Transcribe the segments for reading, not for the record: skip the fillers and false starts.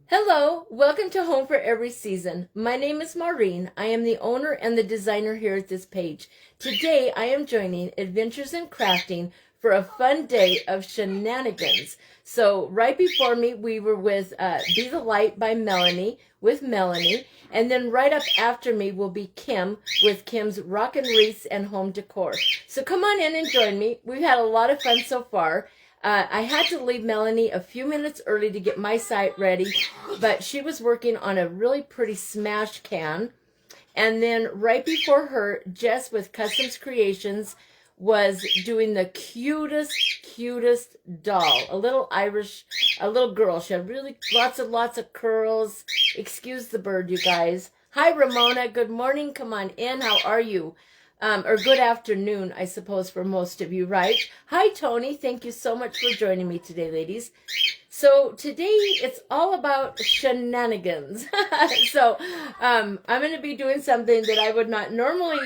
Hello, welcome to Home for Every Season. My name is Maureen. I am the owner and the designer here at this page. Today I am joining Adventures in Crafting for a fun day of shenanigans. So right before me we were with Be the Light by Melanie with Melanie, and then right up after me will be Kim with Kim's Rockin' Wreaths and Home Decor. So come on in and join me. We've had a lot of fun so far. I had to leave Melanie a few minutes early to get my site ready, but she was working on a really pretty smash can. And then right before her, Jess with Customs Creations was doing the cutest doll. A little Irish, a little girl. She had really lots of curls. Excuse the bird, you guys. Hi, Ramona. Good morning. Come on in. How are you? Or good afternoon, I suppose, for most of you, right? Hi, Tony. Thank you so much for joining me today, ladies. So today it's all about shenanigans. So I'm going to be doing something that I would not normally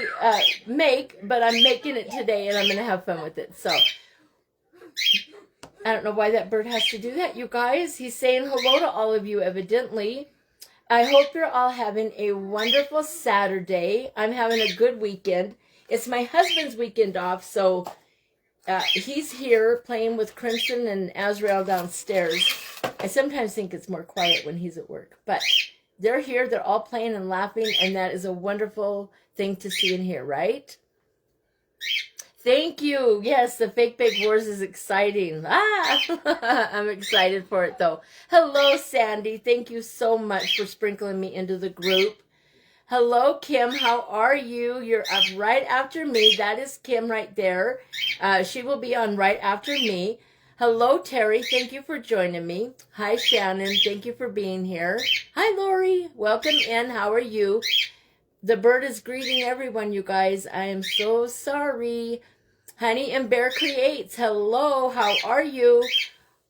make, but I'm making it today, and I'm going to have fun with it. So I don't know why that bird has to do that, you guys. He's saying hello to all of you, evidently. I hope you're all having a wonderful Saturday. I'm having a good weekend. It's my husband's weekend off, so he's here playing with Crimson and Azrael downstairs. I sometimes think it's more quiet when he's at work, but they're here. They're all playing and laughing, and that is a wonderful thing to see and hear, right? Thank you. Yes, the Fake Bake Wars is exciting. I'm excited for it, though. Hello, Sandy. Thank you so much for sprinkling me into the group. Hello, Kim. How are you? You're up right after me. That is Kim right there. She will be on right after me. Hello, Terry. Thank you for joining me. Hi, Shannon. Thank you for being here. Hi, Lori. Welcome in. How are you? The bird is greeting everyone, you guys. I am so sorry. Honey and Bear Creates. Hello. How are you?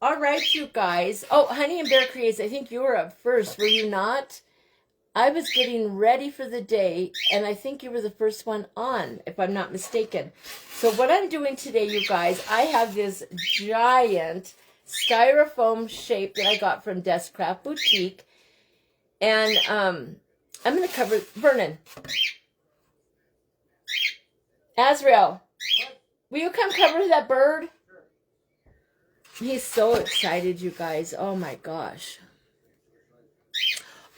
All right, you guys. Oh, Honey and Bear Creates, I think you were up first. Were you not? I was getting ready for the day, and I think you were the first one on, if I'm not mistaken. So what I'm doing today, you guys, I have this giant styrofoam shape that I got from Deskcraft Boutique. And I'm going to cover Vernon. Azrael, will you come cover that bird? He's so excited, you guys. Oh, my gosh.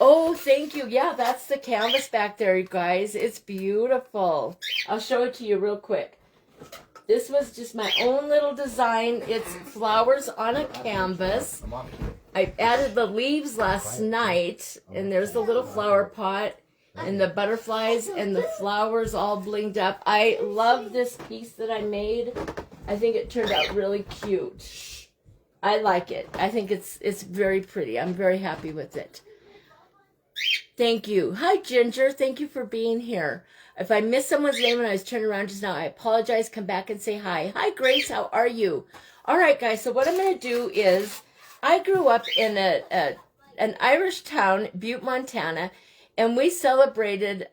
Oh, thank you. Yeah, that's the canvas back there, you guys. It's beautiful. I'll show it to you real quick. This was just my own little design. It's flowers on a canvas. I added the leaves last night, and there's the little flower pot and the butterflies and the flowers all blinged up. I love this piece that I made. I think it turned out really cute. I like it. I think it's very pretty. I'm very happy with it. Thank you. Hi, Ginger. Thank you for being here. If I missed someone's name when I was turning around just now, I apologize. Come back and say hi. Hi, Grace. How are you? All right, guys. So what I'm going to do is I grew up in an Irish town, Butte, Montana, and we celebrated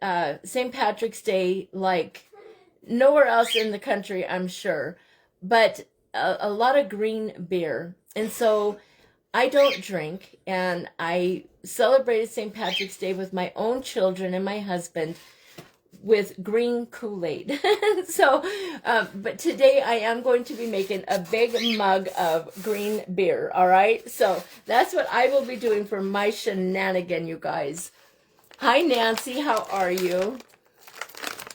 St. Patrick's Day like nowhere else in the country, I'm sure, but a lot of green beer. And so I don't drink, and I celebrated St. Patrick's Day with my own children and my husband with green Kool-Aid. So, but today I am going to be making a big mug of green beer, all right? So that's what I will be doing for my shenanigan, you guys. Hi, Nancy. How are you?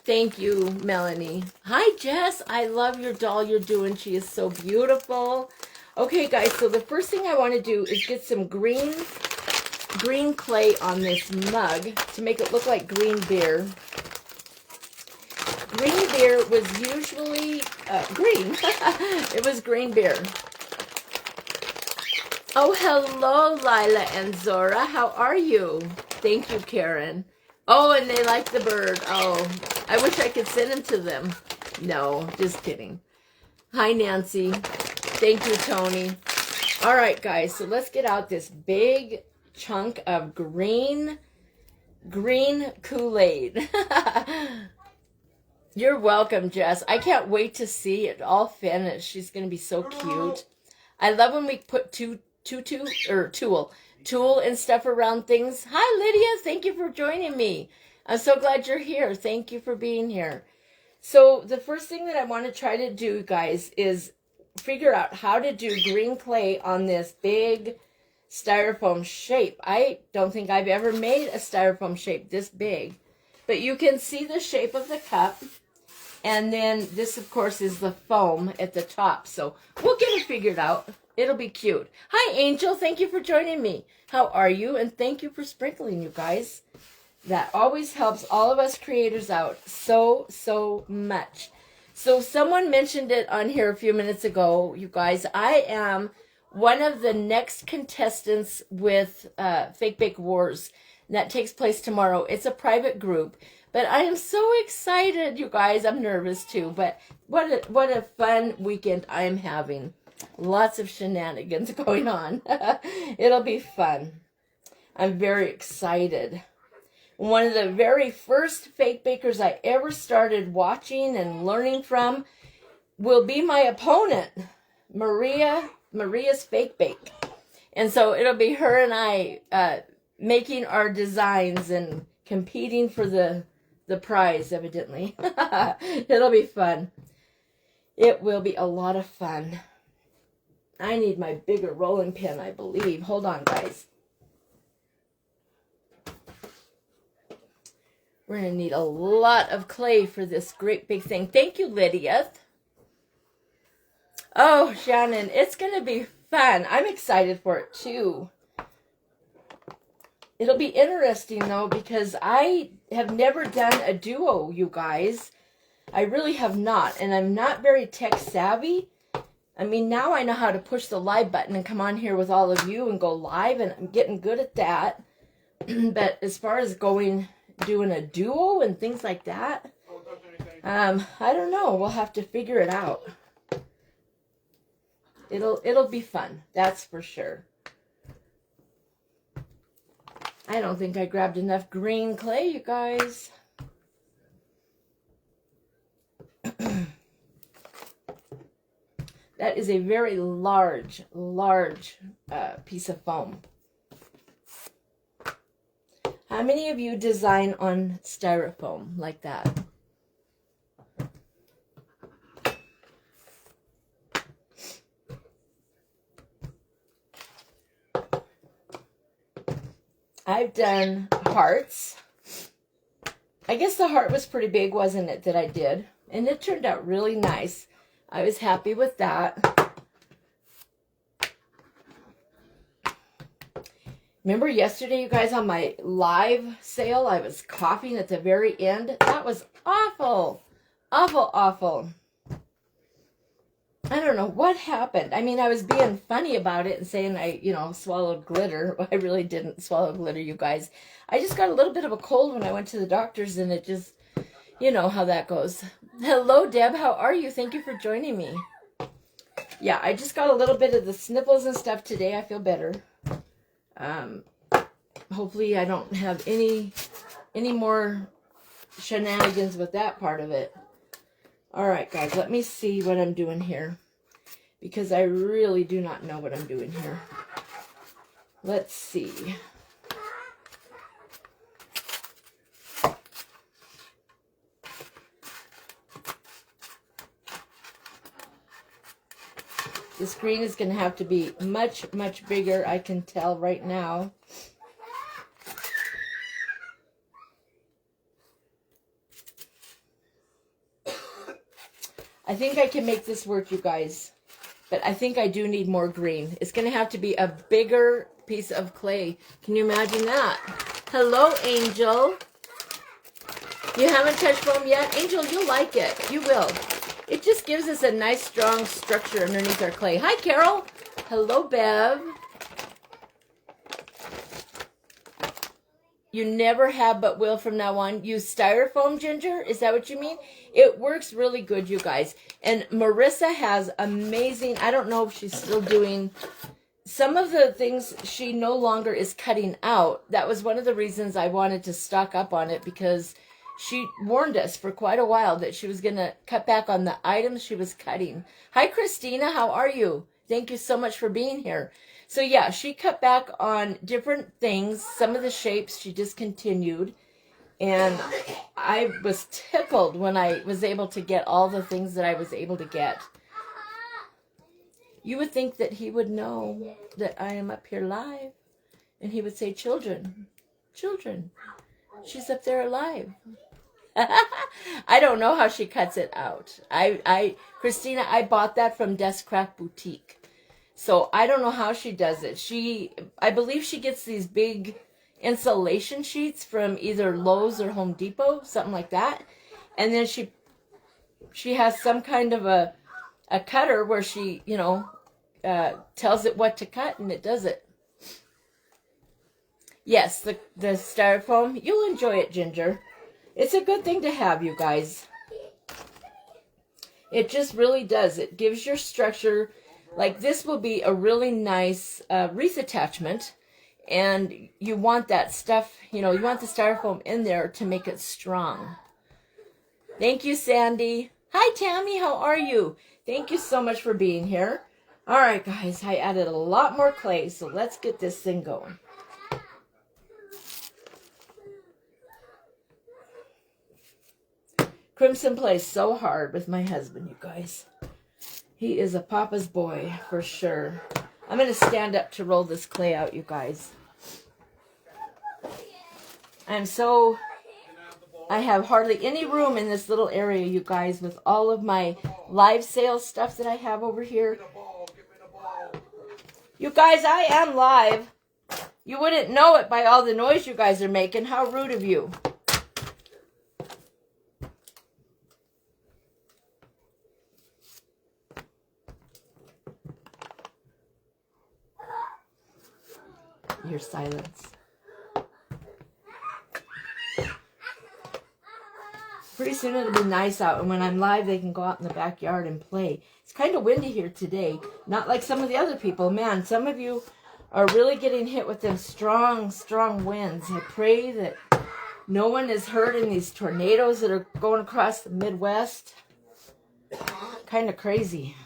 Thank you, Melanie. Hi, Jess. I love your doll you're doing. She is so beautiful. Okay, guys, so the first thing I want to do is get some green clay on this mug to make it look like green beer. Green beer was usually green. It was green beer. Oh, hello, Lila and Zora. How are you? Thank you, Karen. Oh, and they like the bird. Oh, I wish I could send him to them. No, just kidding. Hi, Nancy. Thank you, Tony. All right, guys, so let's get out this big chunk of green Kool-Aid. You're welcome, Jess. I can't wait to see it all finished. She's going to be so cute. I love when we put two tool and stuff around things. Hi, Lydia. Thank you for joining me. I'm so glad you're here. Thank you for being here. So the first thing that I want to try to do, guys, is figure out how to do green clay on this big styrofoam shape. I don't think I've ever made a styrofoam shape this big, but you can see the shape of the cup. And then this, of course, is the foam at the top. So we'll get it figured out. It'll be cute. Hi, Angel. Thank you for joining me. How are you? And thank you for sprinkling, you guys. That always helps all of us creators out so much. So someone mentioned it on here a few minutes ago, you guys. I am one of the next contestants with Fake Bake Wars. And that takes place tomorrow. It's a private group. But I am so excited, you guys. I'm nervous too, but what a fun weekend I am having. Lots of shenanigans going on. It'll be fun. I'm very excited. One of the very first fake bakers I ever started watching and learning from will be my opponent, Maria's Fake Bake. And so it'll be her and I making our designs and competing for the prize, evidently. It'll be fun. It will be a lot of fun. I need my bigger rolling pin, I believe. Hold on, guys. We're going to need a lot of clay for this great big thing. Thank you, Lydia. Oh, Shannon, it's going to be fun. I'm excited for it, too. It'll be interesting, though, because I have never done a duo, you guys. I really have not, and I'm not very tech savvy. I mean, now I know how to push the live button and come on here with all of you and go live, and I'm getting good at that. But as far as doing a duo and things like that, I don't know. We'll have to figure it out. It'll be fun, that's for sure. I don't think I grabbed enough green clay, you guys. That is a very large piece of foam. How many of you design on styrofoam like that? I've done hearts. I guess the heart was pretty big, wasn't it, that I did? And it turned out really nice. I was happy with that. Remember yesterday, you guys, on my live sale, I was coughing at the very end? That was awful. Awful. I don't know what happened. I mean, I was being funny about it and saying I, swallowed glitter. I really didn't swallow glitter, you guys. I just got a little bit of a cold when I went to the doctor's, and it just, you know how that goes. Hello, Deb. How are you? Thank you for joining me. Yeah, I just got a little bit of the sniffles and stuff today. I feel better. Hopefully I don't have any more shenanigans with that part of it. All right, guys, let me see what I'm doing here, because I really do not know what I'm doing here. Let's see. The screen is going to have to be much bigger, I can tell right now. I think I can make this work, you guys. But I think I do need more green. It's going to have to be a bigger piece of clay. Can you imagine that? Hello, Angel. You haven't touched foam yet? Angel, you'll like it. You will. It just gives us a nice, strong structure underneath our clay. Hi, Carol. Hello, Bev. You never have but will from now on. Use styrofoam, Ginger? Is that what you mean? It works really good, you guys. And Marissa has amazing, I don't know if she's still doing, some of the things she no longer is cutting out. That was one of the reasons I wanted to stock up on it, because she warned us for quite a while that she was going to cut back on the items she was cutting. Hi, Christina. How are you? Thank you so much for being here. So yeah, she cut back on different things. Some of the shapes she discontinued. And I was tickled when I was able to get all the things that I was able to get. You would think that he would know that I am up here live. And he would say, children, children, she's up there alive. I don't know how she cuts it out. Christina, I bought that from Desk Craft Boutique. So I don't know how she does it. I believe she gets these big insulation sheets from either Lowe's or Home Depot, something like that. And then she has some kind of a cutter where she, tells it what to cut, and it does it. Yes, the styrofoam, you'll enjoy it, Ginger. It's a good thing to have, you guys. It just really does. It gives your structure, like this will be a really nice wreath attachment. And you want that stuff, you want the styrofoam in there to make it strong. Thank you, Sandy. Hi, Tammy. How are you? Thank you so much for being here. All right, guys. I added a lot more clay, so let's get this thing going. Crimson plays so hard with my husband, you guys. He is a papa's boy, for sure. I'm going to stand up to roll this clay out, you guys. I have hardly any room in this little area, you guys, with all of my live sales stuff that I have over here. You guys, I am live. You wouldn't know it by all the noise you guys are making. How rude of you. Your silence. Pretty soon it'll be nice out, and when I'm live, they can go out in the backyard and play. It's kind of windy here today. Not like some of the other people. Man, some of you are really getting hit with them strong, strong winds. I pray that no one is hurt in these tornadoes that are going across the Midwest. Kind of crazy.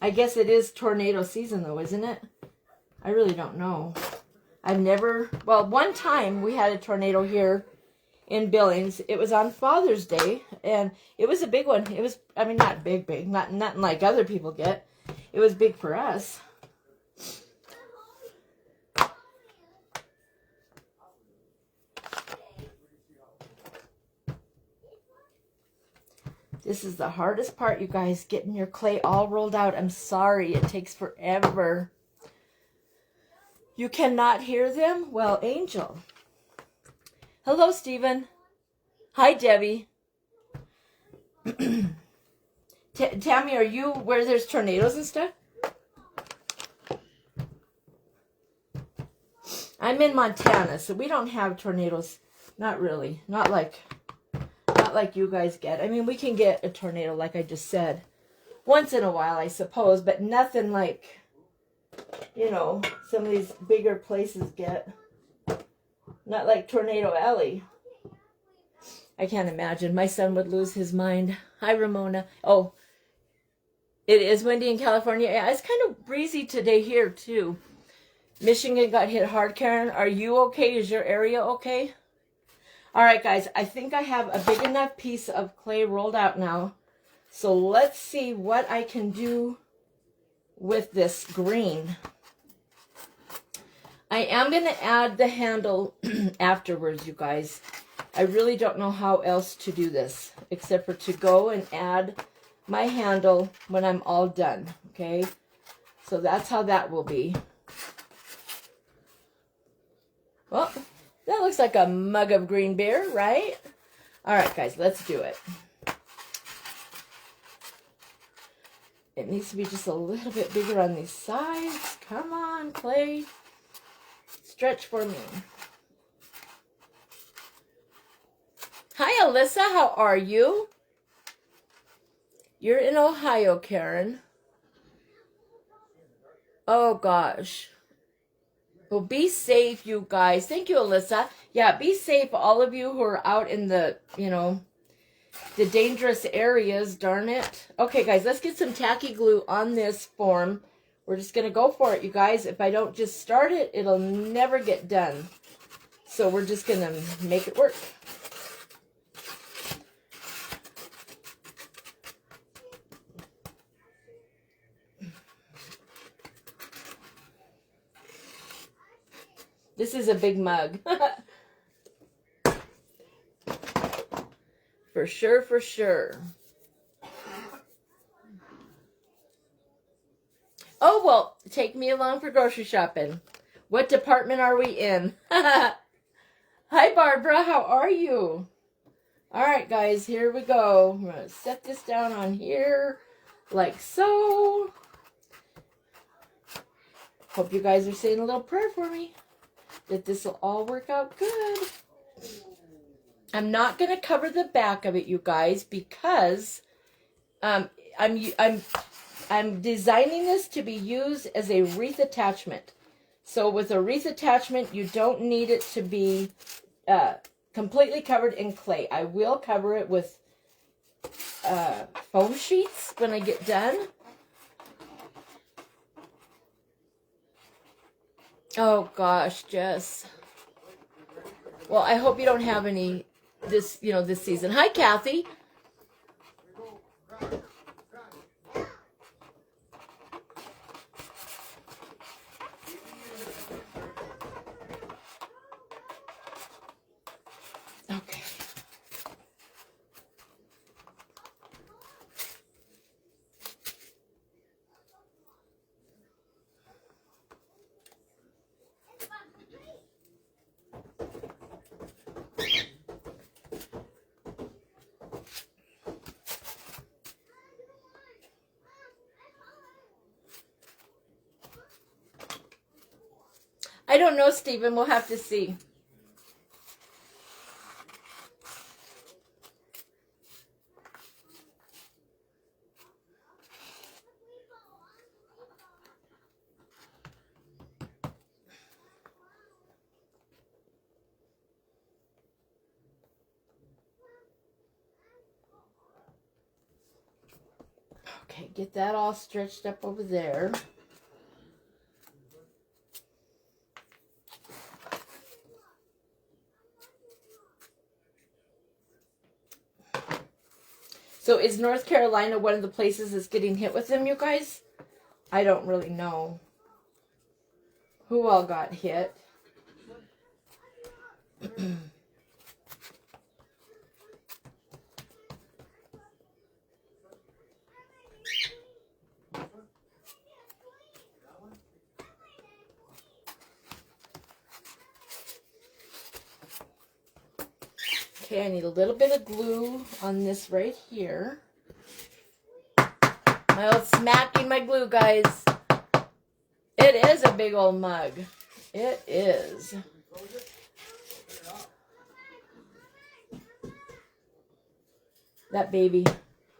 I guess it is tornado season, though, isn't it? I really don't know. One time we had a tornado here in Billings. It was on Father's Day, and it was a big one. It was, not big, nothing like other people get. It was big for us. This is the hardest part, you guys, getting your clay all rolled out. I'm sorry, it takes forever. You cannot hear them? Well, Angel. Hello, Stephen. Hi, Debbie. Tammy, are you where there's tornadoes and stuff? I'm in Montana, so we don't have tornadoes. Not really. Not like you guys get. We can get a tornado, like I just said, once in a while, I suppose, but nothing like, some of these bigger places get. Not like Tornado Alley. I can't imagine. My son would lose his mind. Hi, Ramona. Oh, it is windy in California. Yeah, it's kind of breezy today here, too. Michigan got hit hard, Karen. Are you okay? Is your area okay? All right, guys. I think I have a big enough piece of clay rolled out now. So let's see what I can do with this green. I am going to add the handle afterwards, you guys. I really don't know how else to do this, except for to go and add my handle when I'm all done, okay? So that's how that will be. Well, that looks like a mug of green beer, right? All right, guys, let's do it. It needs to be just a little bit bigger on these sides. Come on, clay. Stretch for me. Hi, Alyssa. How are you? You're in Ohio, Karen. Oh, gosh. Well, be safe, you guys. Thank you, Alyssa. Yeah, be safe, all of you who are out in the, the dangerous areas, darn it. Okay, guys, let's get some tacky glue on this form we're just going to go for it, you guys. If I don't just start it, it'll never get done. So we're just going to make it work. This is a big mug. For sure, for sure. Oh, well, take me along for grocery shopping. What department are we in? Hi, Barbara. How are you? All right, guys, here we go. We're going to set this down on here like so. Hope you guys are saying a little prayer for me, that this will all work out good. I'm not going to cover the back of it, you guys, because I'm designing this to be used as a wreath attachment. So with a wreath attachment, you don't need it to be completely covered in clay. I will cover it with foam sheets when I get done. Oh gosh, Jess. Well, I hope you don't have any this season. Hi, Kathy. Okay. I don't know, Stephen. We'll have to see. Okay, get that all stretched up over there. So is North Carolina one of the places that's getting hit with them, you guys? I don't really know who all got hit. Okay, I need a little bit of glue on this right here. My old smacking my glue, guys. It is a big old mug. It is. That baby.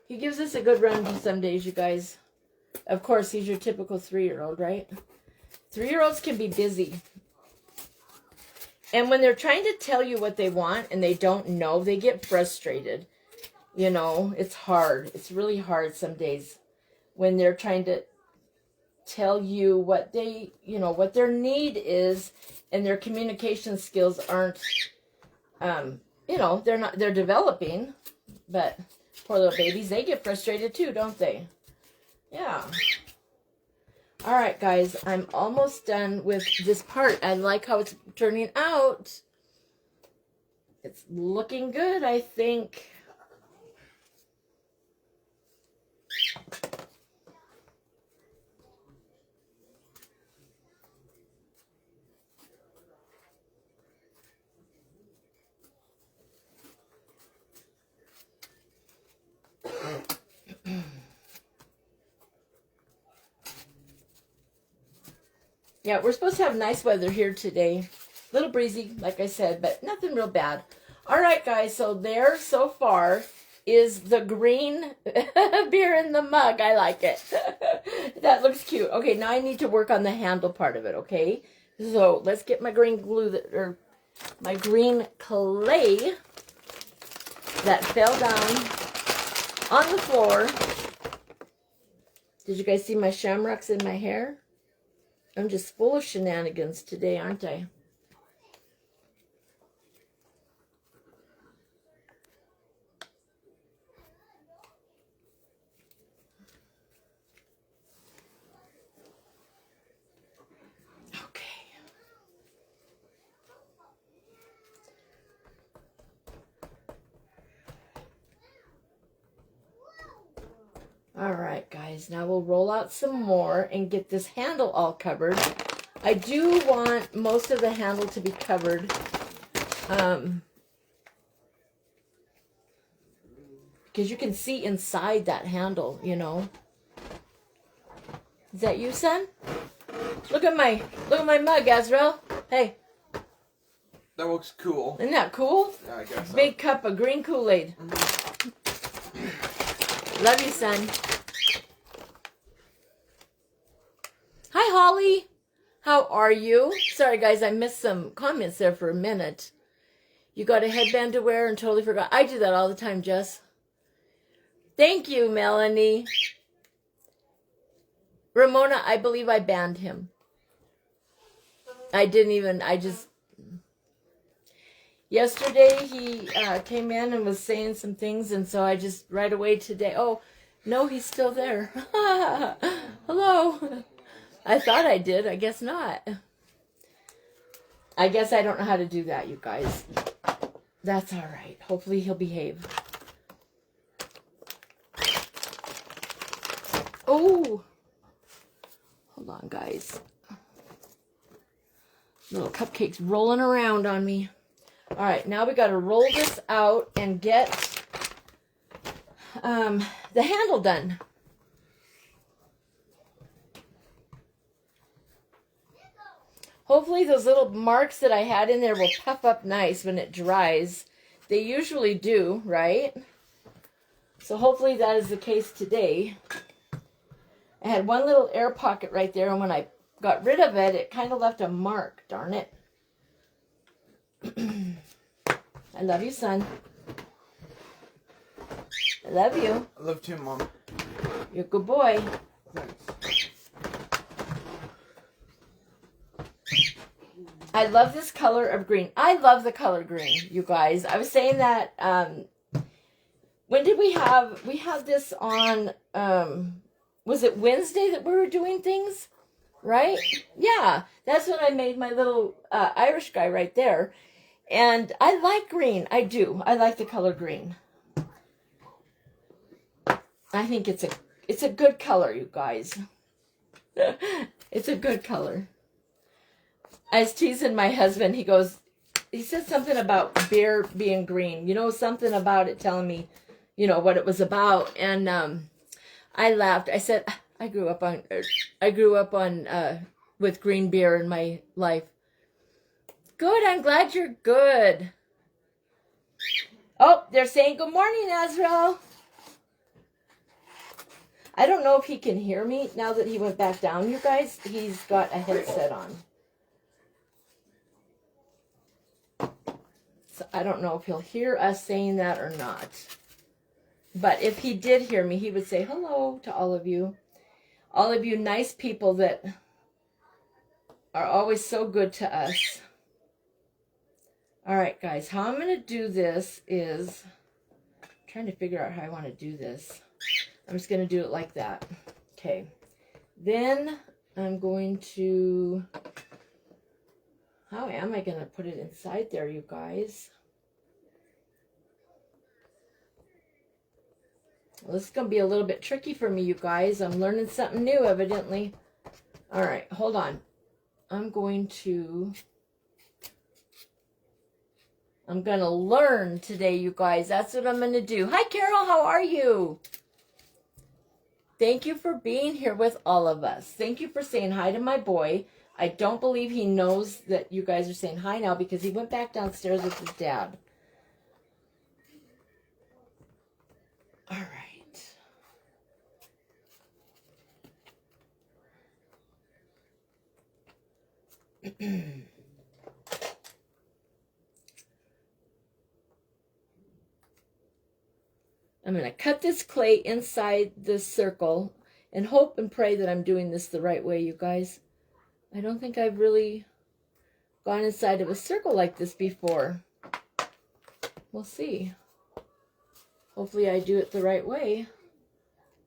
He gives us a good run some days, you guys. Of course, he's your typical 3-year-old, right? 3-year-olds can be busy. And when they're trying to tell you what they want and they don't know, they get frustrated. You know, it's hard. It's really hard some days when they're trying to tell you what they, what their need is, and their communication skills aren't, they're developing. But poor little babies, they get frustrated too, don't they? Yeah. All right, guys, I'm almost done with this part. I like how it's turning out. It's looking good, I think. Yeah, we're supposed to have nice weather here today. A little breezy, like I said, but nothing real bad. All right, guys, so there so far is the green beer in the mug. I like it. That looks cute. Okay, now I need to work on the handle part of it, okay? So let's get my green glue, or my green clay that fell down on the floor. Did you guys see my shamrocks in my hair? I'm just full of shenanigans today, aren't I? All right, guys, now we'll roll out some more and get this handle all covered. I do want most of the handle to be covered. Because you can see inside that handle, you know. Is that you, son? Look at my mug, Azrael. Hey. That looks cool. Isn't that cool? Yeah, I guess so. Big cup of green Kool-Aid. Love you, son. Hi, Holly. How are you? Sorry, guys, I missed some comments there for a minute. You got a headband to wear and totally forgot. I do that all the time, Jess. Thank you, Melanie. Ramona, I believe I banned him. Yesterday he came in and was saying some things, and so I just right away today, oh, no, he's still there. Hello. I thought I did. I guess not. I guess I don't know how to do that, you guys. That's all right. Hopefully he'll behave. Oh. Hold on, guys. Little cupcakes rolling around on me. All right, now we got to roll this out and get the handle done. Hopefully those little marks that I had in there will puff up nice when it dries. They usually do, right? So hopefully that is the case today. I had one little air pocket right there, and when I got rid of it, it kind of left a mark, darn it. I love you, son. I love you. I love you, Mom. You're a good boy. Thanks. I love this color of green. I love the color green, you guys. I was saying that, when did we have this on, was it Wednesday that we were doing things? Right? Yeah, that's when I made my little Irish guy right there. And I like green. I do. I like the color green. I think it's a good color, you guys. It's a good color. I was teasing my husband. He said something about beer being green. You know, something about it telling me, you know, what it was about. And I laughed. I said, I grew up on with green beer in my life. Good, I'm glad you're good. Oh, they're saying good morning, Azrael. I don't know if he can hear me now that he went back down, you guys. He's got a headset on. So I don't know if he'll hear us saying that or not. But if he did hear me, he would say hello to all of you. All of you nice people that are always so good to us. All right, guys, how I'm going to do this is, I'm trying to figure out how I want to do this. I'm just going to do it like that. Okay. Then I'm going to, how am I going to put it inside there, you guys? Well, this is going to be a little bit tricky for me, you guys. I'm learning something new, evidently. All right, hold on. I'm going to learn today, you guys. That's what I'm going to do. Hi, Carol. How are you? Thank you for being here with all of us. Thank you for saying hi to my boy. I don't believe he knows that you guys are saying hi now because he went back downstairs with his dad. All right. I'm going to cut this clay inside this circle and hope and pray that I'm doing this the right way, you guys. I don't think I've really gone inside of a circle like this before. We'll see. Hopefully I do it the right way.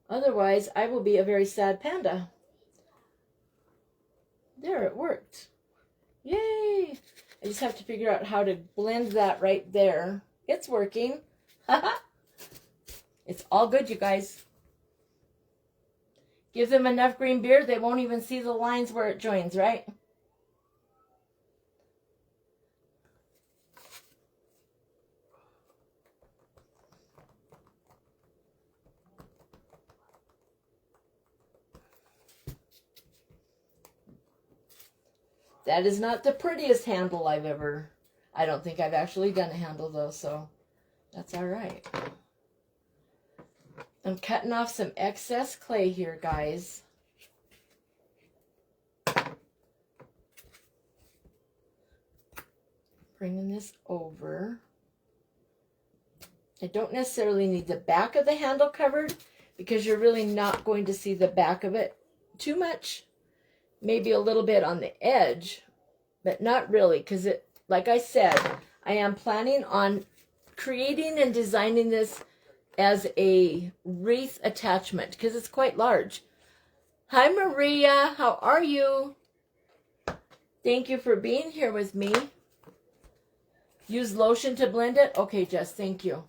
Otherwise, I will be a very sad panda. There, it worked. Yay! I just have to figure out how to blend that right there. It's working. It's all good, you guys. Give them enough green beer, they won't even see the lines where it joins, right? That is not the prettiest handle I don't think I've actually done a handle though, so that's all right. I'm cutting off some excess clay here, guys. Bringing this over. I don't necessarily need the back of the handle covered because you're really not going to see the back of it too much. Maybe a little bit on the edge, but not really, because it, like I said, I am planning on creating and designing this as a wreath attachment because it's quite large. Hi Maria, how are you? Thank you for being here with me. Use lotion to blend it? Okay, Jess, thank you.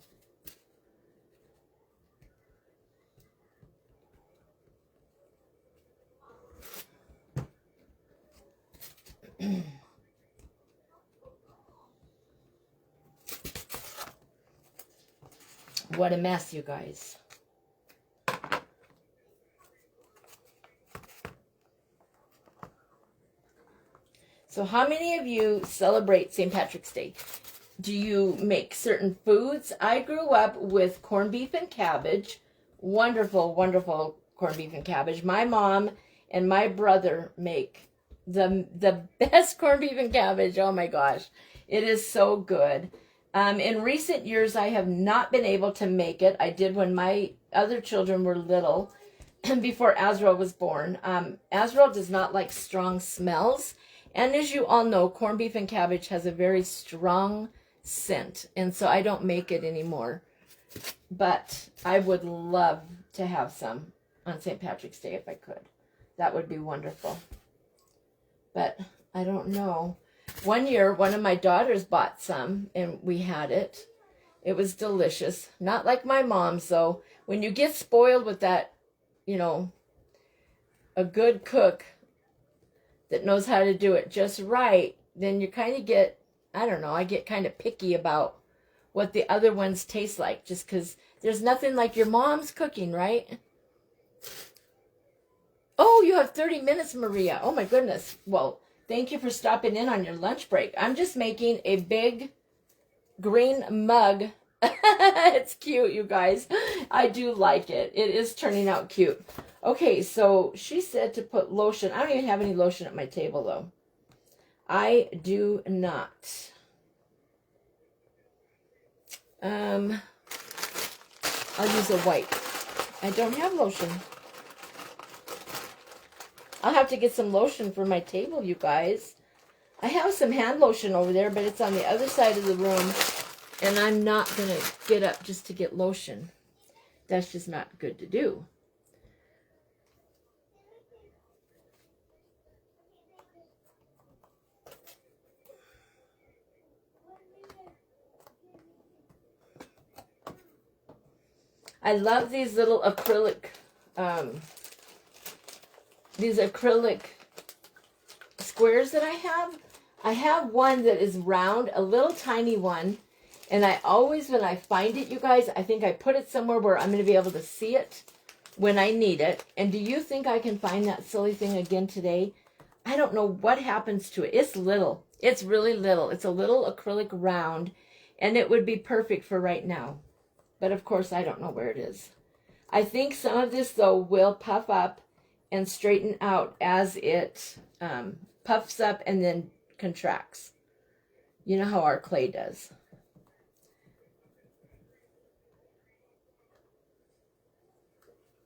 What a mess, you guys. So how many of you celebrate St. Patrick's Day? Do you make certain foods? I grew up with corned beef and cabbage. Wonderful, wonderful corned beef and cabbage. My mom and my brother make the best corned beef and cabbage. Oh my gosh. It is so good. In recent years, I have not been able to make it. I did when my other children were little, before Azrael was born. Azrael does not like strong smells. And as you all know, corned beef and cabbage has a very strong scent. And so I don't make it anymore. But I would love to have some on St. Patrick's Day if I could. That would be wonderful. But I don't know. One year, one of my daughters bought some, and we had it. It was delicious. Not like my mom's, though. When you get spoiled with that, you know, a good cook that knows how to do it just right, then you kind of get, I don't know, I get kind of picky about what the other ones taste like, just because there's nothing like your mom's cooking, right? Oh, you have 30 minutes, Maria. Oh, my goodness. Well, thank you for stopping in on your lunch break. I'm just making a big green mug. It's cute, you guys. I do like it. It is turning out cute. Okay, so she said to put lotion. I don't even have any lotion at my table, though. I do not. I'll use a white. I don't have lotion. I'll have to get some lotion for my table, you guys. I have some hand lotion over there, but it's on the other side of the room, and I'm not going to get up just to get lotion. That's just not good to do. I love these little acrylic squares that I have. I have one that is round, a little tiny one, and I always, when I find it, you guys, I think I put it somewhere where I'm going to be able to see it when I need it. And do you think I can find that silly thing again today? I don't know what happens to it. It's little. It's really little. It's a little acrylic round, and it would be perfect for right now. But of course, I don't know where it is. I think some of this, though, will puff up and straighten out as it puffs up and then contracts. You know how our clay does.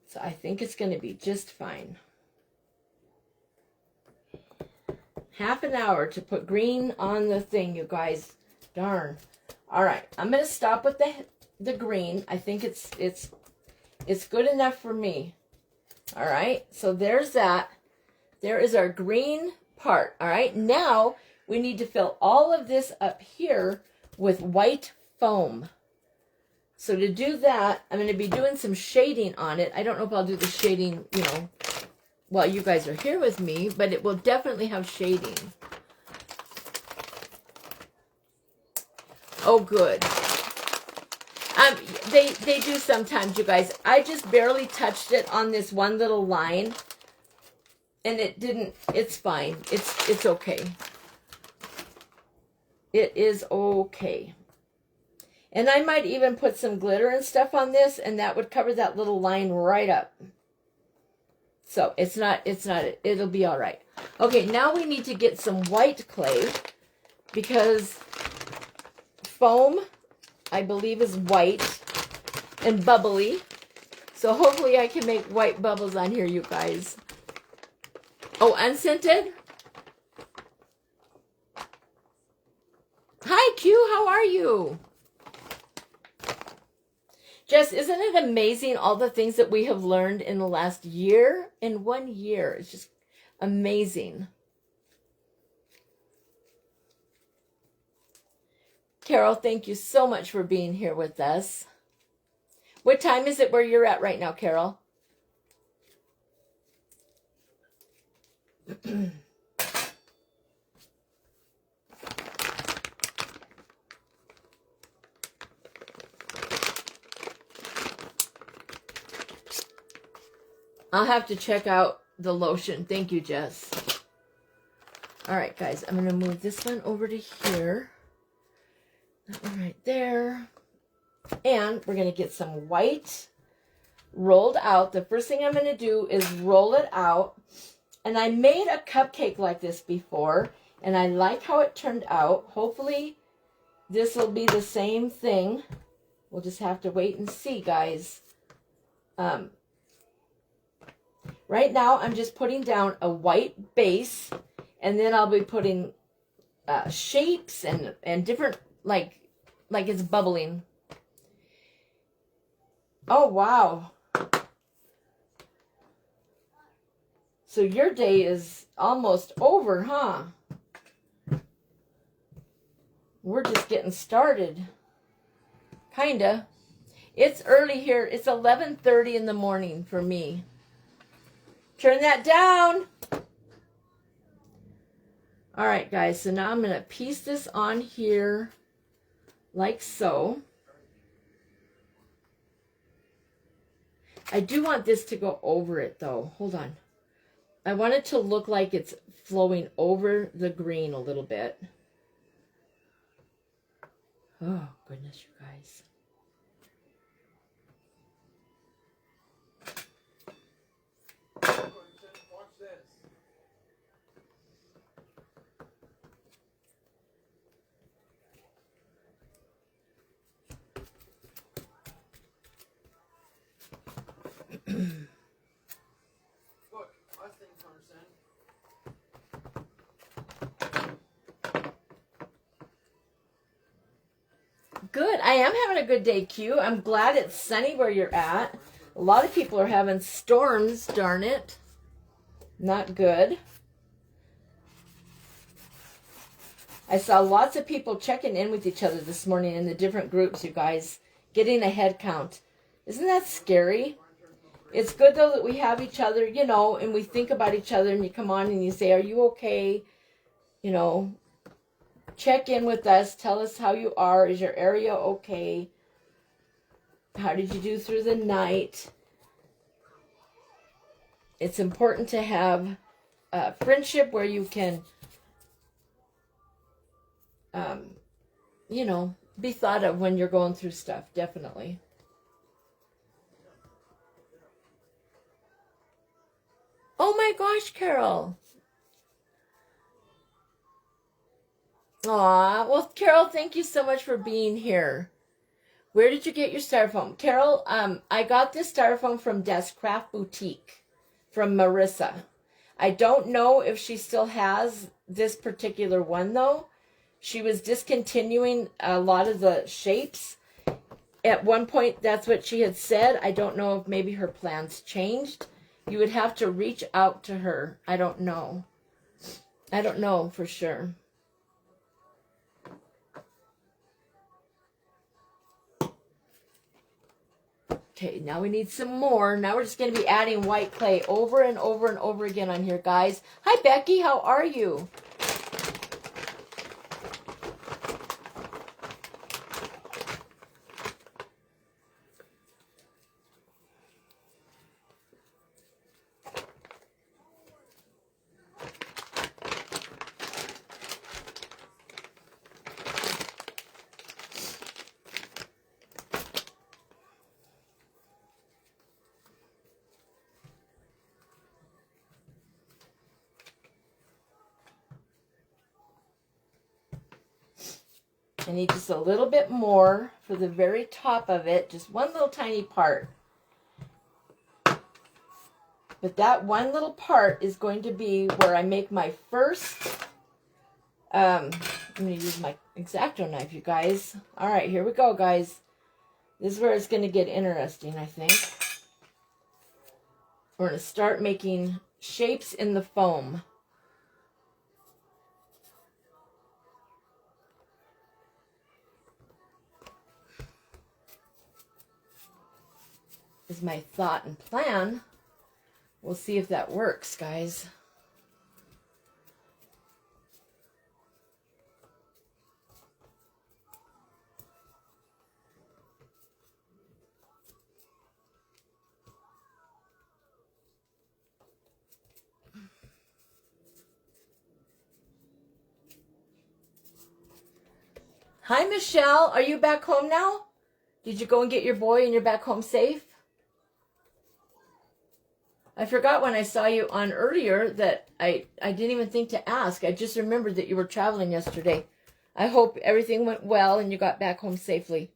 So I think it's going to be just fine. Half an hour to put green on the thing, you guys. Darn. All right, I'm going to stop with the green. I think it's good enough for me. All right, so there's that. There is our green part. All right, now we need to fill all of this up here with white foam. So to do that, I'm going to be doing some shading on it. I don't know if I'll do the shading, you know, while you guys are here with me, but it will definitely have shading. Oh, good. They do sometimes, you guys. I just barely touched it on this one little line, and it didn't. It's fine. It's okay. It is okay. And I might even put some glitter and stuff on this, and that would cover that little line right up. So it'll be all right. Okay, now we need to get some white clay, because foam, I believe, is white and bubbly. So hopefully I can make white bubbles on here, you guys. Oh, unscented? Hi, Q, how are you? Jess, isn't it amazing all the things that we have learned in the last year? In 1 year, it's just amazing. Carol, thank you so much for being here with us. What time is it where you're at right now, Carol? I'll have to check out the lotion. Thank you, Jess. All right, guys, I'm going to move this one over to here. That one right there. And we're going to get some white rolled out. The first thing I'm going to do is roll it out. And I made a cupcake like this before, and I like how it turned out. Hopefully, this will be the same thing. We'll just have to wait and see, guys. Right now, I'm just putting down a white base, and then I'll be putting shapes and different, like it's bubbling. Oh, wow. So your day is almost over, huh? We're just getting started. Kinda. It's early here. It's 11:30 in the morning for me. Turn that down. All right, guys. So now I'm going to piece this on here like so. I do want this to go over it, though. Hold on. I want it to look like it's flowing over the green a little bit. Oh, goodness, you guys. Look, my thing's 100%. Good. I am having a good day, Q. I'm glad it's sunny where you're at. A lot of people are having storms, darn it. Not good. I saw lots of people checking in with each other this morning in the different groups, you guys. Getting a head count. Isn't that scary? It's good, though, that we have each other, you know, and we think about each other, and you come on and you say, are you okay? You know, check in with us. Tell us how you are. Is your area okay? How did you do through the night? It's important to have a friendship where you can, you know, be thought of when you're going through stuff, definitely. Oh my gosh, Carol. Aw, well, Carol, thank you so much for being here. Where did you get your styrofoam? Carol, I got this styrofoam from Des Craft Boutique from Marissa. I don't know if she still has this particular one, though. She was discontinuing a lot of the shapes. At one point, that's what she had said. I don't know if maybe her plans changed. You would have to reach out to her. I don't know. I don't know for sure. Okay, now we need some more. Now we're just going to be adding white clay over and over and over again on here, guys. Hi, Becky. How are you? I need just a little bit more for the very top of it. Just one little tiny part. But that one little part is going to be where I make my first, I'm going to use my X-Acto knife, you guys. All right, here we go, guys. This is where it's going to get interesting, I think. We're going to start making shapes in the foam. Is my thought and plan. We'll see if that works, guys. Hi, Michelle. Are you back home now? Did you go and get your boy and you're back home safe? I forgot when I saw you on earlier that I didn't even think to ask. I just remembered that you were traveling yesterday. I hope everything went well and you got back home safely.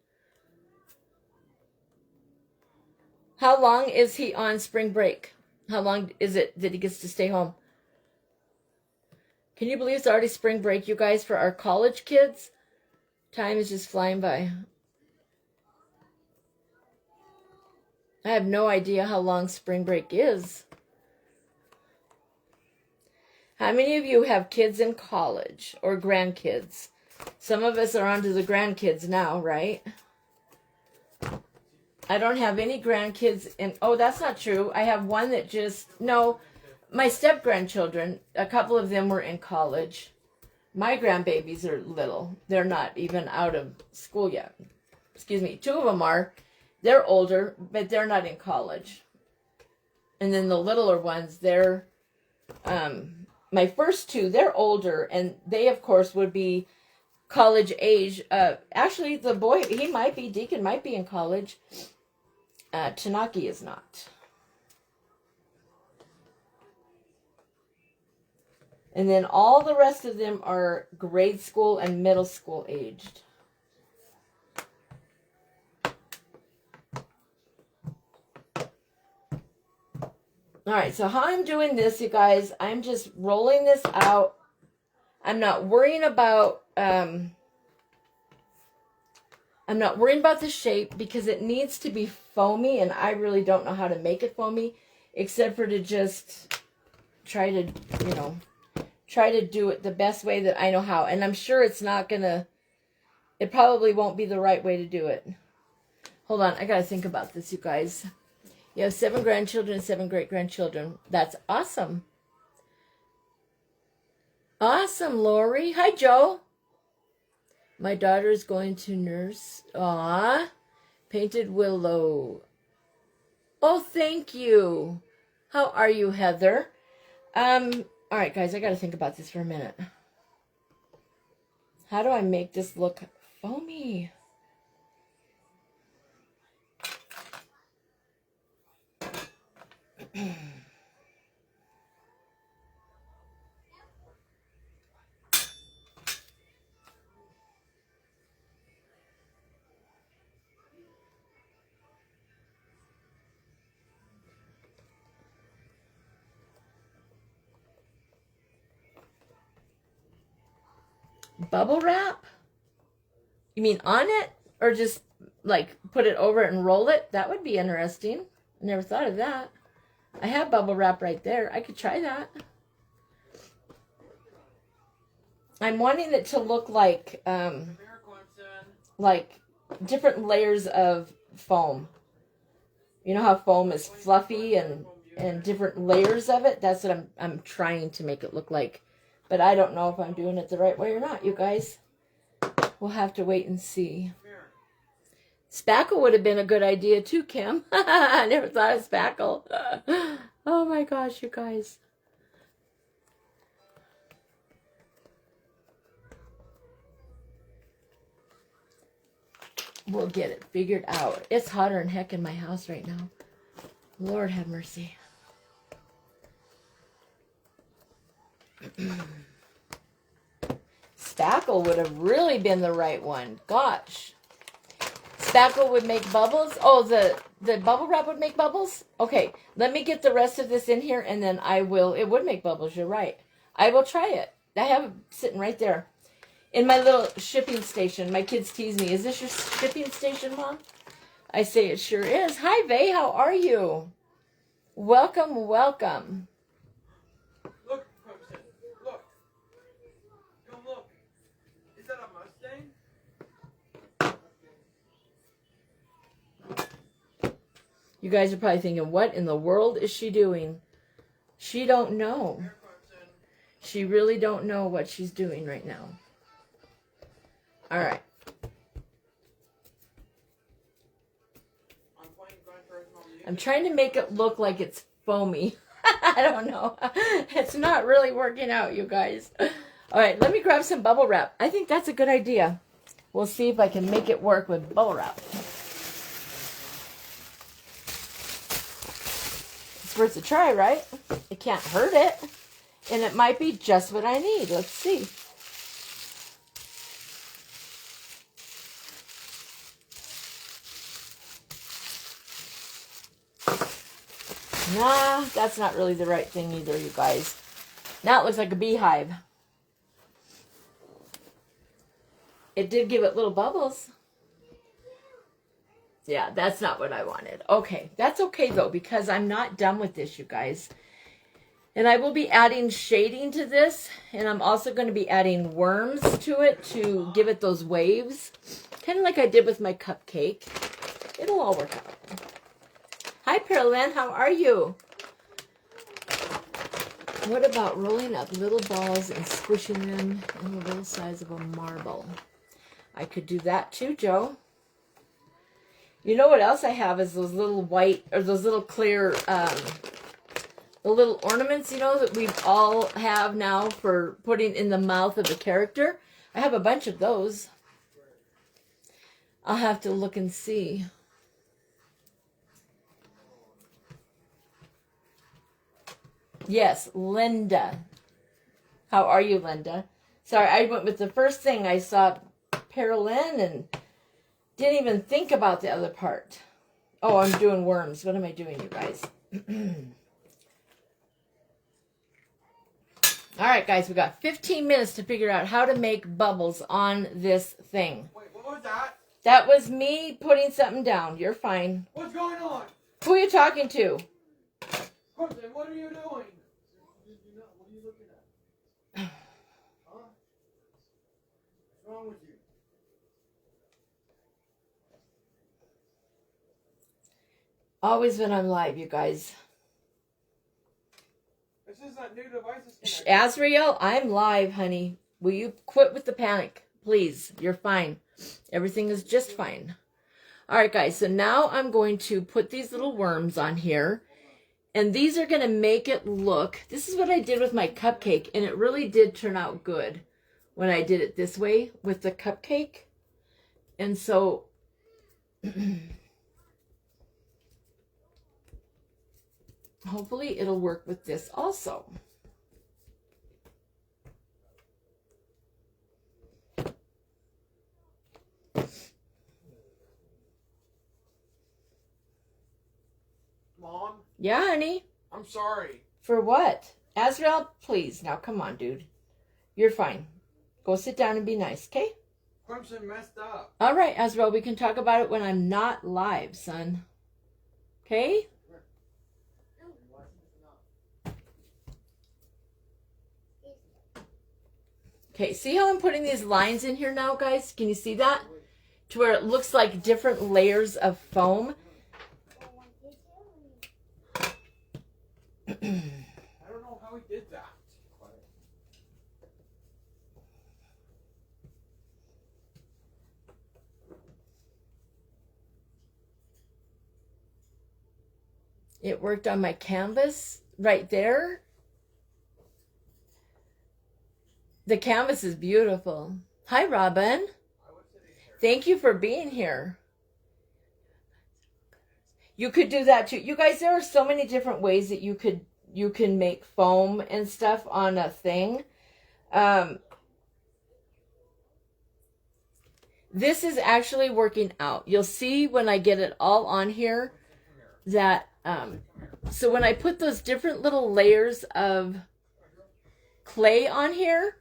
How long is he on spring break? How long is it that he gets to stay home? Can you believe it's already spring break, you guys, for our college kids? Time is just flying by. I have no idea how long spring break is. How many of you have kids in college or grandkids? Some of us are on to the grandkids now, right? I don't have any grandkids in... Oh, that's not true. I have one that just... No, my step-grandchildren, a couple of them were in college. My grandbabies are little. They're not even out of school yet. Excuse me. 2 of them are. They're older, but they're not in college. And then the littler ones, they're... my first 2, they're older, and they, of course, would be college age. Actually, the boy, he might be, Deacon might be in college. Tanaki is not. And then all the rest of them are grade school and middle school aged. All right, so how I'm doing this, you guys, I'm just rolling this out. I'm not worrying about the shape because it needs to be foamy, and I really don't know how to make it foamy except for to just try to, try to do it the best way that I know how. And I'm sure it's not gonna, it probably won't be the right way to do it. Hold on, I gotta think about this, you guys. You have 7 grandchildren and 7 great-grandchildren. That's awesome. Awesome, Lori. Hi, Joe. My daughter is going to nurse. Aw. Painted willow. Oh, thank you. How are you, Heather? All right, guys, I got to think about this for a minute. How do I make this look foamy? Bubble wrap? You mean on it? Or just like put it over it and roll it? That would be interesting. I never thought of that. I have bubble wrap right there. I could try that. I'm wanting it to look like different layers of foam. You know how foam is fluffy and different layers of it? That's what I'm trying to make it look like. But I don't know if I'm doing it the right way or not, you guys. We'll have to wait and see. Spackle would have been a good idea too, Kim. I never thought of spackle. Oh my gosh, you guys. We'll get it figured out. It's hotter than heck in my house right now. Lord have mercy. Spackle would have really been the right one. Gosh. Spackle would make bubbles. Oh, the bubble wrap would make bubbles? Okay, let me get the rest of this in here and then I will. It would make bubbles, you're right. I will try it. I have it sitting right there in my little shipping station. My kids tease me, is this your shipping station, Mom? I say it sure is. Hi, Vay, how are you? Welcome, welcome. Look, Pumpkin. Look. Come look. Is that a Mustang? You guys are probably thinking, what in the world is she doing? She don't know. She really don't know what she's doing right now. All right. I'm trying to make it look like it's foamy. I don't know. It's not really working out, you guys. All right, let me grab some bubble wrap. I think that's a good idea. We'll see if I can make it work with bubble wrap. It's worth a try, right? It can't hurt it. And it might be just what I need. Let's see. Nah, that's not really the right thing either, you guys. Now it looks like a beehive. It did give it little bubbles. Yeah, that's not what I wanted. Okay, that's okay though, because I'm not done with this, you guys. And I will be adding shading to this, and I'm also going to be adding worms to it to give it those waves. Kind of like I did with my cupcake. It'll all work out. Hi, Pearlyn, how are you? What about rolling up little balls and squishing them in the little size of a marble? I could do that too, Joe. You know what else I have is those little white, or those little clear, the little ornaments, you know, that we all have now for putting in the mouth of a character. I have a bunch of those. I'll have to look and see. Yes, Linda. How are you, Linda? Sorry, I went with the first thing. I saw Pearlyn and didn't even think about the other part. Oh, I'm doing worms. What am I doing, you guys? All right, guys, we got 15 minutes to figure out how to make bubbles on this thing. Wait, what was that? That was me putting something down. You're fine. What's going on? Who are you talking to? Pumpkin, what are you doing? What are you looking at? Huh? What's wrong with you? Always when I'm live, you guys. This is that new device. Azrael, I'm live, honey. Will you quit with the panic? Please, you're fine. Everything is just fine. All right, guys, so now I'm going to put these little worms on here. And these are going to make it look, this is what I did with my cupcake, and it really did turn out good when I did it this way with the cupcake. And so, hopefully it'll work with this also. Mom? Yeah, honey? I'm sorry. For what? Azrael, please. Now, come on, dude. You're fine. Go sit down and be nice, okay? Crimson messed up. All right, Azrael, we can talk about it when I'm not live, son. Okay? Okay, see how I'm putting these lines in here now, guys? Can you see that? To where it looks like different layers of foam. I don't know how he did that. It worked on my canvas right there. The canvas is beautiful. Hi, Robin. Thank you for being here. You could do that too. You guys, there are so many different ways that you can make foam and stuff on a thing. This is actually working out. You'll see when I get it all on here that so when I put those different little layers of clay on here,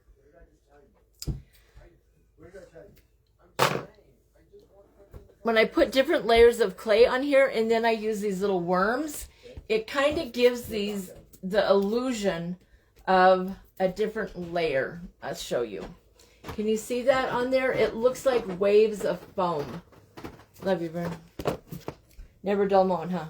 when I put different layers of clay on here and then I use these little worms, it kind of gives the illusion of a different layer. I'll show you. Can you see that on there? It looks like waves of foam. Love you, Vern. Never dull moment, huh?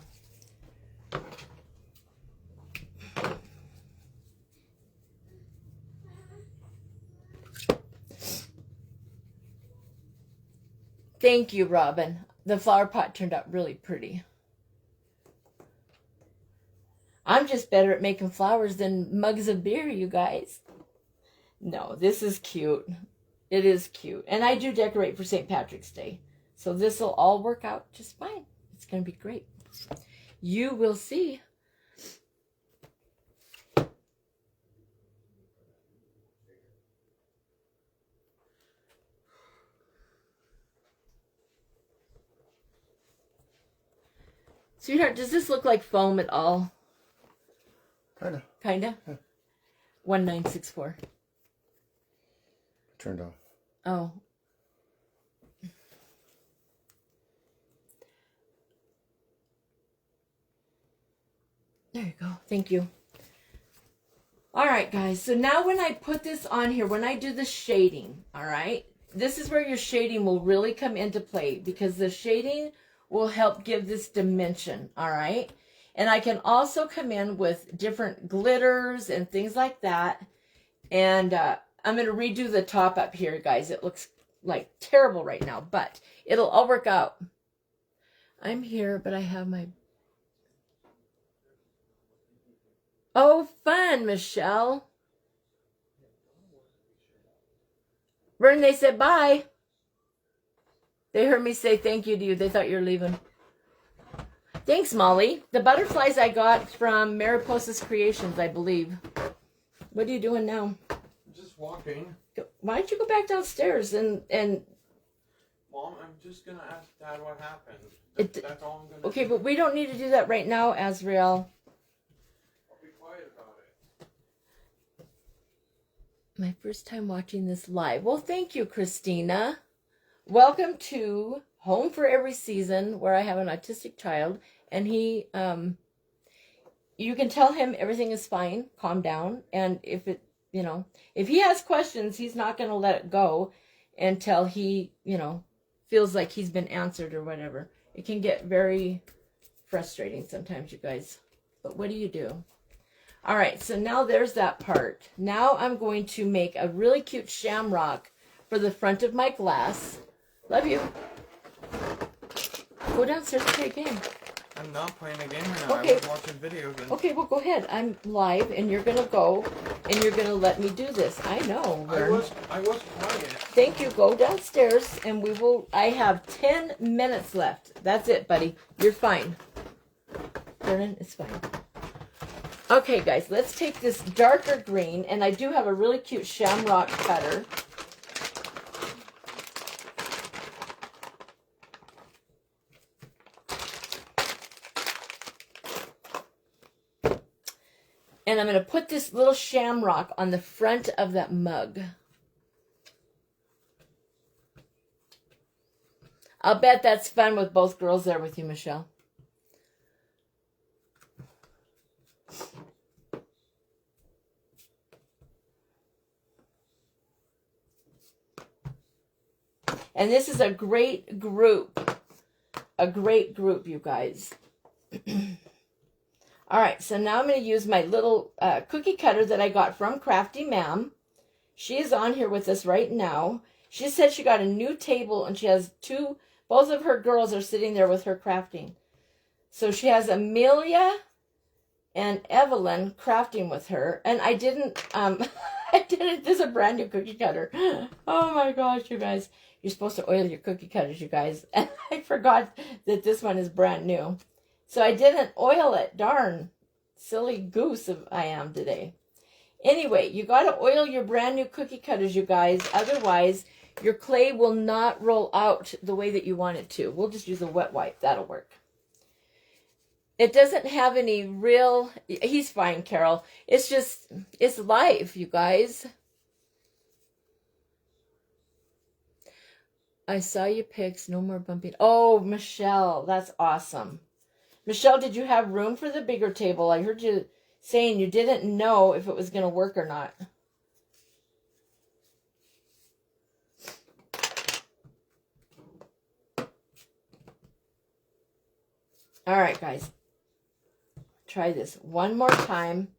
Thank you, Robin. The flower pot turned out really pretty. I'm just better at making flowers than mugs of beer, you guys. No, this is cute. It is cute. And I do decorate for St. Patrick's Day. So this will all work out just fine. It's going to be great. You will see. Sweetheart, does this look like foam at all? Kinda. Kinda? Yeah. 1964. Turned off. Oh. There you go. Thank you. All right, guys. So now when I put this on here, when I do the shading, all right, this is where your shading will really come into play because the shading will help give this dimension, all right? And I can also come in with different glitters and things like that. And I'm going to redo the top up here, guys. It looks like terrible right now, but it'll all work out. I'm here, but I have my... Oh, fun, Michelle. Vern, they said bye. They heard me say thank you to you. They thought you were leaving. Thanks, Molly. The butterflies I got from Mariposa's Creations, I believe. What are you doing now? Just walking. Why don't you go back downstairs and... Mom, I'm just going to ask Dad what happened. That's all I'm going to Okay, do. but we don't need to do that right now, Azrael. I'll be quiet about it. My first time watching this live. Well, thank you, Christina. Welcome to Home for Every Season, where I have an autistic child, and he, you can tell him everything is fine, calm down, and if it, you know, if he has questions, he's not going to let it go until he, you know, feels like he's been answered or whatever. It can get very frustrating sometimes, you guys, but what do you do? All right, so now there's that part. Now I'm going to make a really cute shamrock for the front of my glass. Love you. Go downstairs and play a game. I'm not playing a game right now. Okay. I was watching videos. And Okay, well, go ahead. I'm live, and you're going to go, and you're going to let me do this. I know. I was quiet. Thank you. Go downstairs, and we will... I have 10 minutes left. That's it, buddy. You're fine. Vernon, it's fine. Okay, guys, let's take this darker green, and I do have a really cute shamrock cutter. And I'm going to put this little shamrock on the front of that mug. I'll bet that's fun with both girls there with you, Michelle. And this is a great group. A great group, you guys. All right, so now I'm going to use my little cookie cutter that I got from Crafty Ma'am. She is on here with us right now. She said she got a new table and she has both of her girls are sitting there with her crafting. So she has Amelia and Evelyn crafting with her. And I didn't, this is a brand new cookie cutter. Oh my gosh, you guys. You're supposed to oil your cookie cutters, you guys. And I forgot that this one is brand new. So I didn't oil it. Darn. Silly goose I am today. Anyway, you got to oil your brand new cookie cutters, you guys. Otherwise, your clay will not roll out the way that you want it to. We'll just use a wet wipe. That'll work. It doesn't have any real... He's fine, Carol. It's just... It's life, you guys. I saw your pics. No more bumping. Oh, Michelle. That's awesome. Michelle, did you have room for the bigger table? I heard you saying you didn't know if it was going to work or not. All right, guys. Try this one more time.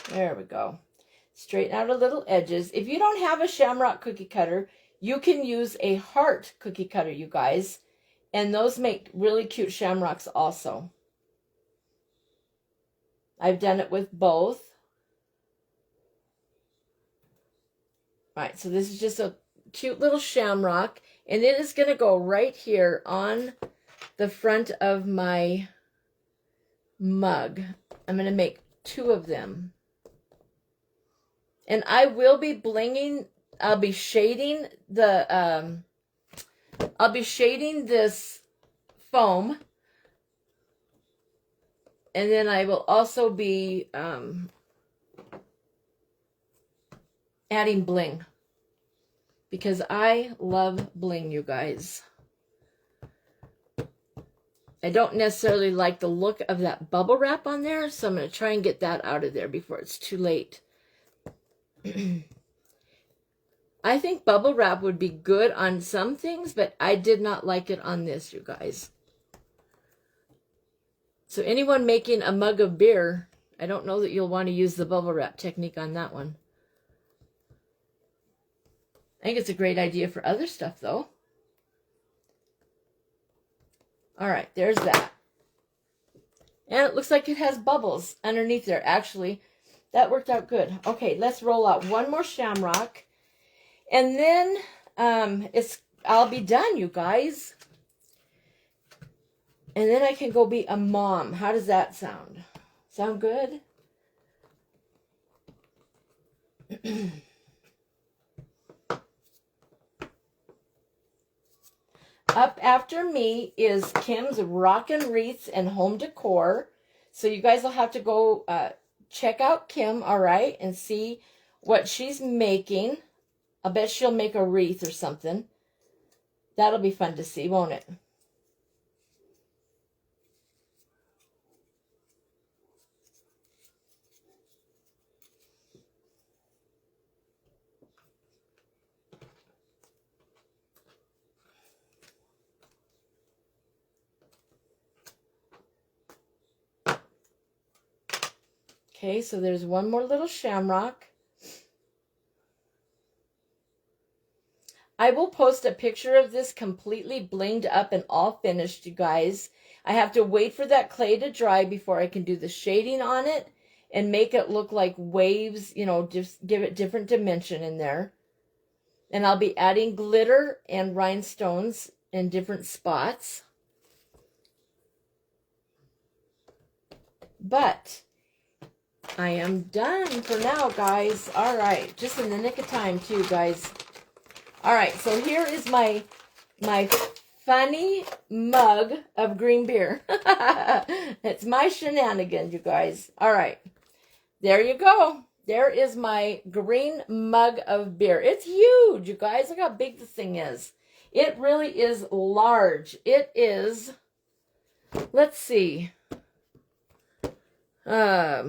There we go. Straighten out a little edges. If you don't have a shamrock cookie cutter, you can use a heart cookie cutter, you guys. And those make really cute shamrocks also. I've done it with both. All right, so this is just a cute little shamrock. And it is going to go right here on the front of my mug. I'm going to make 2 of them. And I will be blinging, I'll be shading this foam. And then I will also be adding bling. Because I love bling, you guys. I don't necessarily like the look of that bubble wrap on there, so I'm going to try and get that out of there before it's too late. I think bubble wrap would be good on some things, but I did not like it on this, you guys. So anyone making a mug of beer, I don't know that you'll want to use the bubble wrap technique on that one. I think it's a great idea for other stuff, though. All right, there's that. And it looks like it has bubbles underneath there, actually. That worked out good. Okay, let's roll out one more shamrock. And then I'll be done, you guys. And then I can go be a mom. How does that sound? Sound good? Up after me is Kim's Rockin' Wreaths and Home Decor. So you guys will have to go check out Kim, all right, and see what she's making. I bet she'll make a wreath or something. That'll be fun to see, won't it? Okay, so there's one more little shamrock. I will post a picture of this completely blinged up and all finished, you guys. I have to wait for that clay to dry before I can do the shading on it and make it look like waves, you know, just give it different dimension in there. And I'll be adding glitter and rhinestones in different spots. But I am done for now, guys. All right, just in the nick of time too, guys. All right, so here is my funny mug of green beer. It's my shenanigans, you guys. All right, There you go. There is my green mug of beer. It's huge, you guys. Look how big this thing is. It really is large. It is, let's see. I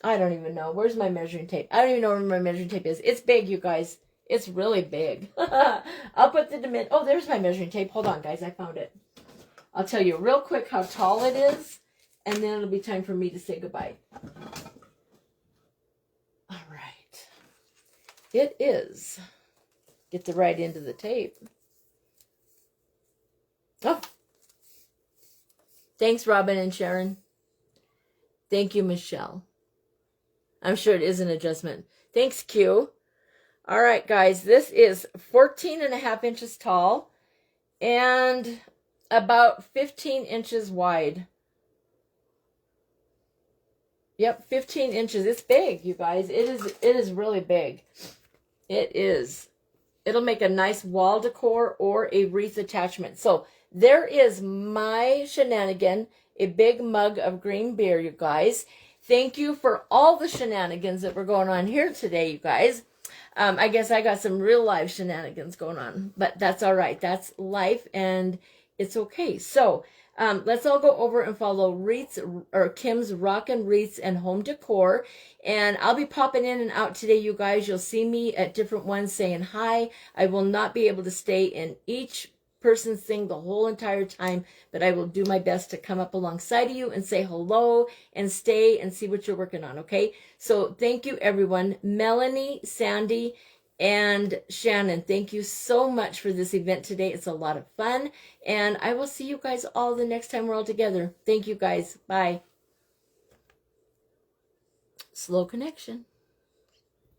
don't even know. Where's my measuring tape? I don't even know where my measuring tape is. It's big, you guys. It's really big. I'll put the dimension. Oh, there's my measuring tape. Hold on, guys. I found it. I'll tell you real quick how tall it is, and then it'll be time for me to say goodbye. All right. It is. Get the right end of the tape. Oh. Thanks, Robin and Sharon. Thank you, Michelle. I'm sure it is an adjustment. Thanks, Q. All right, guys. This is 14.5 inches tall and about 15 inches wide. Yep, 15 inches. It's big, you guys. It is really big. It is. It'll make a nice wall decor or a wreath attachment. So there is my shenanigan, a big mug of green beer, you guys. Thank you for all the shenanigans that were going on here today, you guys. I guess I got some real life shenanigans going on, but that's all right. That's life, and it's okay. So let's all go over and follow Wreaths, or Kim's Rockin' Wreaths and Home Decor. And I'll be popping in and out today, you guys. You'll see me at different ones saying hi. I will not be able to stay in each person's thing the whole entire time, but I will do my best to come up alongside of you and say hello and stay and see what you're working on, okay? So thank you, everyone. Melanie, Sandy, and Shannon, thank you so much for this event today. It's a lot of fun, and I will see you guys all the next time we're all together. Thank you, guys. Bye. Slow connection.